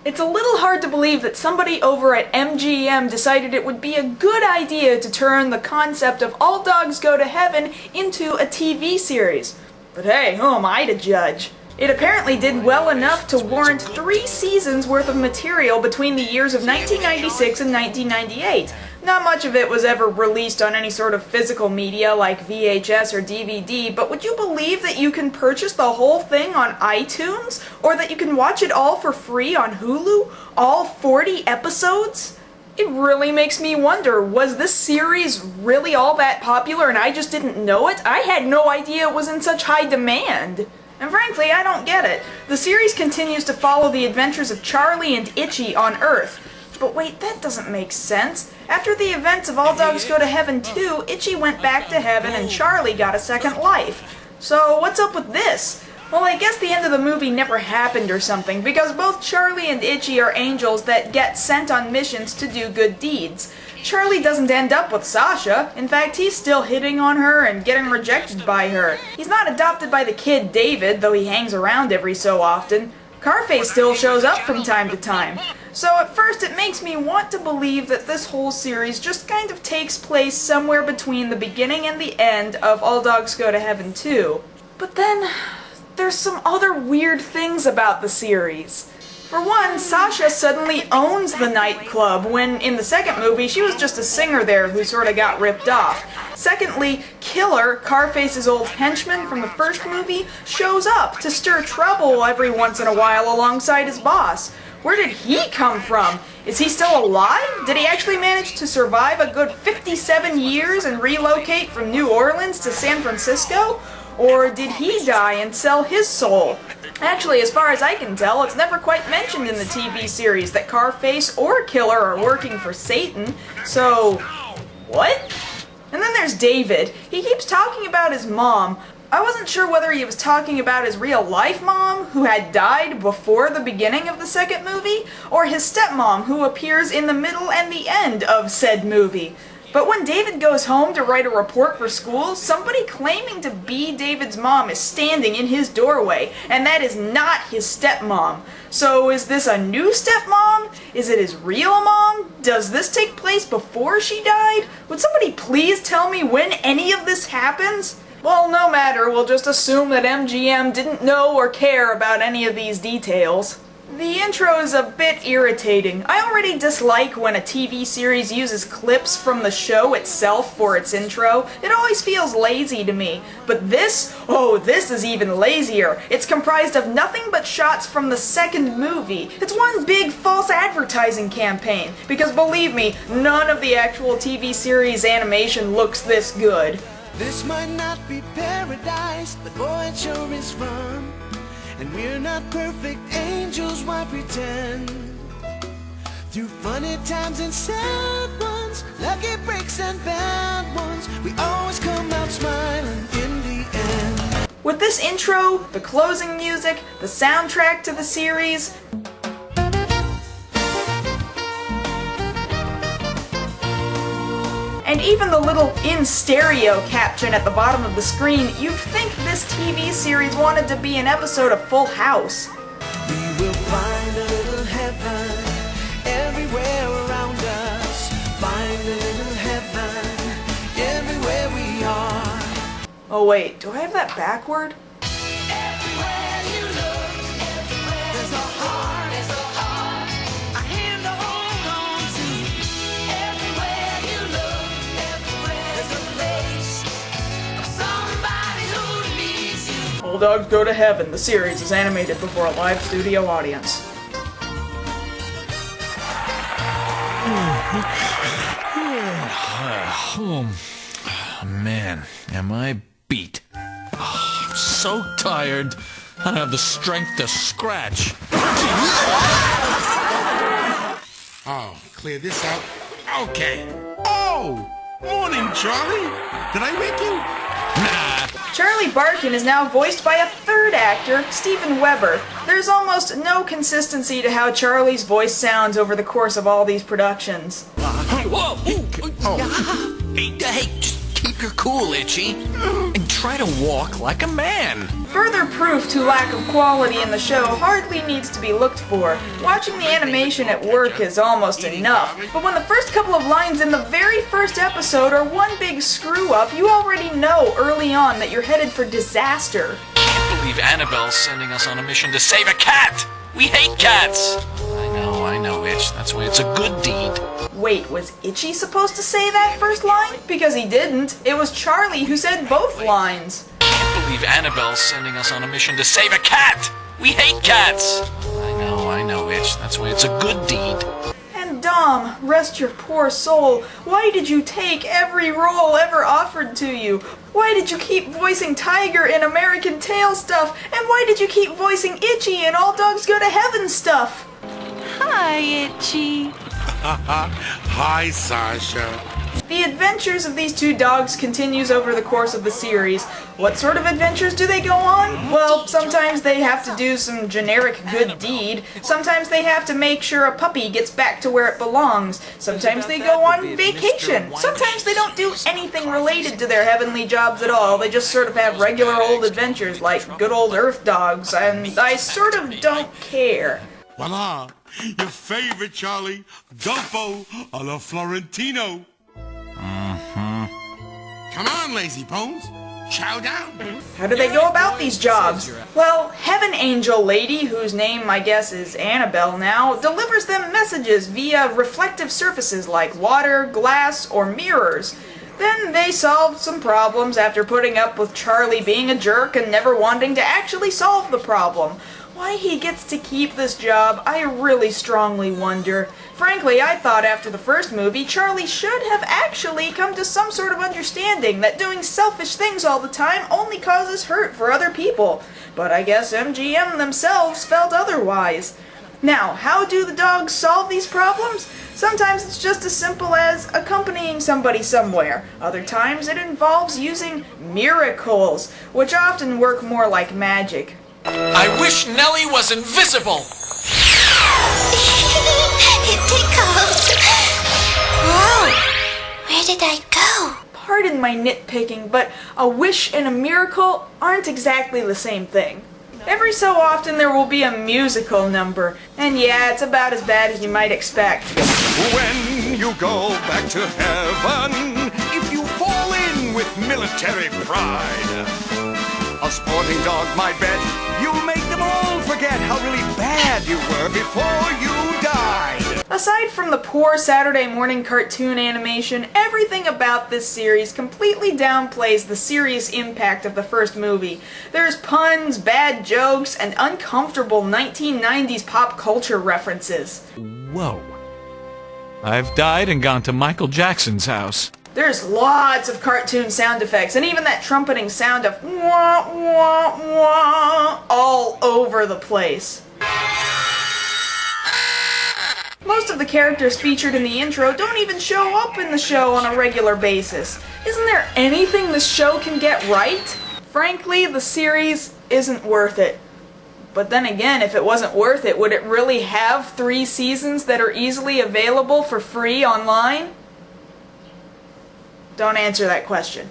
It's a little hard to believe that somebody over at MGM decided it would be a good idea to turn the concept of All Dogs Go to Heaven into a TV series. But hey, who am I to judge? It apparently did well enough to warrant 3 seasons worth of material between the years of 1996 and 1998. Not much of it was ever released on any sort of physical media like VHS or DVD, but would you believe that you can purchase the whole thing on iTunes? Or that you can watch it all for free on Hulu? All 40 episodes? It really makes me wonder, was this series really all that popular and I just didn't know it? I had no idea it was in such high demand. And frankly, I don't get it. The series continues to follow the adventures of Charlie and Itchy on Earth. But wait, that doesn't make sense. After the events of All Dogs Go to Heaven 2, Itchy went back to heaven and Charlie got a second life. So what's up with this? Well, I guess the end of the movie never happened or something, because both Charlie and Itchy are angels that get sent on missions to do good deeds. Charlie doesn't end up with Sasha. In fact, he's still hitting on her and getting rejected by her. He's not adopted by the kid David, though he hangs around every so often. Carface still shows up from time to time. So at first it makes me want to believe that this whole series just kind of takes place somewhere between the beginning and the end of All Dogs Go to Heaven 2. But then, there's some other weird things about the series. For one, Sasha suddenly owns the nightclub when, in the second movie, she was just a singer there who sorta got ripped off. Secondly, Killer, Carface's old henchman from the first movie, shows up to stir trouble every once in a while alongside his boss. Where did he come from? Is he still alive? Did he actually manage to survive a good 57 years and relocate from New Orleans to San Francisco? Or did he die and sell his soul? Actually, as far as I can tell, it's never quite mentioned in the TV series that Carface or Killer are working for Satan. So, what? And then there's David. He keeps talking about his mom. I wasn't sure whether he was talking about his real-life mom, who had died before the beginning of the second movie, or his stepmom, who appears in the middle and the end of said movie. But when David goes home to write a report for school, somebody claiming to be David's mom is standing in his doorway, and that is not his stepmom. So is this a new stepmom? Is it his real mom? Does this take place before she died? Would somebody please tell me when any of this happens? Well, no matter, we'll just assume that MGM didn't know or care about any of these details. The intro is a bit irritating. I already dislike when a TV series uses clips from the show itself for its intro. It always feels lazy to me. But this? Oh, this is even lazier. It's comprised of nothing but shots from the second movie. It's one big false advertising campaign. Because believe me, none of the actual TV series animation looks this good. This might not be paradise, but boy, it sure is fun. And we're not perfect angels, why pretend? Through funny times and sad ones, lucky breaks and bad ones, we always come out smiling in the end. With this intro, the closing music, the soundtrack to the series, and even the little in stereo caption at the bottom of the screen, you'd think this TV series wanted to be an episode of Full House. We will find a little heaven everywhere around us. Find a little heaven everywhere we are. Oh wait, do I have that backward? Everywhere you look, there's a heart, a hand to hold on to. Everywhere you look, there's a place of somebody who needs you. All Dogs Go to Heaven, the series, is animated before a live studio audience. Oh, man, am I beat. Oh, I'm so tired. I don't have the strength to scratch. Oh, clear this out. Okay. Oh, morning, Charlie. Did I wake you? Nah. Charlie Barkin is now voiced by a third actor, Steven Weber. There's almost no consistency to how Charlie's voice sounds over the course of all these productions. Whoa! Hey, just keep You're cool, Itchy. And try to walk like a man. Further proof to lack of quality in the show hardly needs to be looked for. Watching the animation at work is almost enough, but when the first couple of lines in the very first episode are one big screw-up, you already know early on that you're headed for disaster. I can't believe Annabelle's sending us on a mission to save a cat! We hate cats! I know, Itch. That's why it's a good deed. Wait, was Itchy supposed to say that first line? Because he didn't. It was Charlie who said both lines. I can't believe Annabelle's sending us on a mission to save a cat! We hate cats! I know, Itch. That's why it's a good deed. And Dom, rest your poor soul. Why did you take every role ever offered to you? Why did you keep voicing Tiger in American Tail stuff? And why did you keep voicing Itchy in All Dogs Go to Heaven stuff? Hi, Itchy. Hi, Sasha. The adventures of these two dogs continues over the course of the series. What sort of adventures do they go on? Well, sometimes they have to do some generic good deed. Sometimes they have to make sure a puppy gets back to where it belongs. Sometimes they go on vacation. Sometimes they don't do anything related to their heavenly jobs at all. They just sort of have regular old adventures like good old Earth dogs, and I sort of don't care. Voila! Your favorite, Charlie. Gumbo alla Florentino. Come on, lazy bones. Chow down. How do they go about these jobs? Well, Heaven Angel Lady, whose name I guess is Annabelle now, delivers them messages via reflective surfaces like water, glass, or mirrors. Then they solve some problems after putting up with Charlie being a jerk and never wanting to actually solve the problem. Why he gets to keep this job, I really strongly wonder. Frankly, I thought after the first movie, Charlie should have actually come to some sort of understanding that doing selfish things all the time only causes hurt for other people. But I guess MGM themselves felt otherwise. Now, how do the dogs solve these problems? Sometimes it's just as simple as accompanying somebody somewhere. Other times it involves using miracles, which often work more like magic. I wish Nellie was invisible! It tickles. Whoa! Where did I go? Pardon my nitpicking, but a wish and a miracle aren't exactly the same thing. Every so often there will be a musical number, and yeah, it's about as bad as you might expect. When you go back to heaven, if you fall in with military pride, a sporting dog might bet you'll make them all forget how really bad you were before you died. Aside from the poor Saturday morning cartoon animation, everything about this series completely downplays the serious impact of the first movie. There's puns, bad jokes, and uncomfortable 1990s pop culture references. Whoa. I've died and gone to Michael Jackson's house. There's lots of cartoon sound effects, and even that trumpeting sound of wah, wah, wah all over the place. Most of the characters featured in the intro don't even show up in the show on a regular basis. Isn't there anything this show can get right? Frankly, the series isn't worth it. But then again, if it wasn't worth it, would it really have 3 seasons that are easily available for free online? Don't answer that question.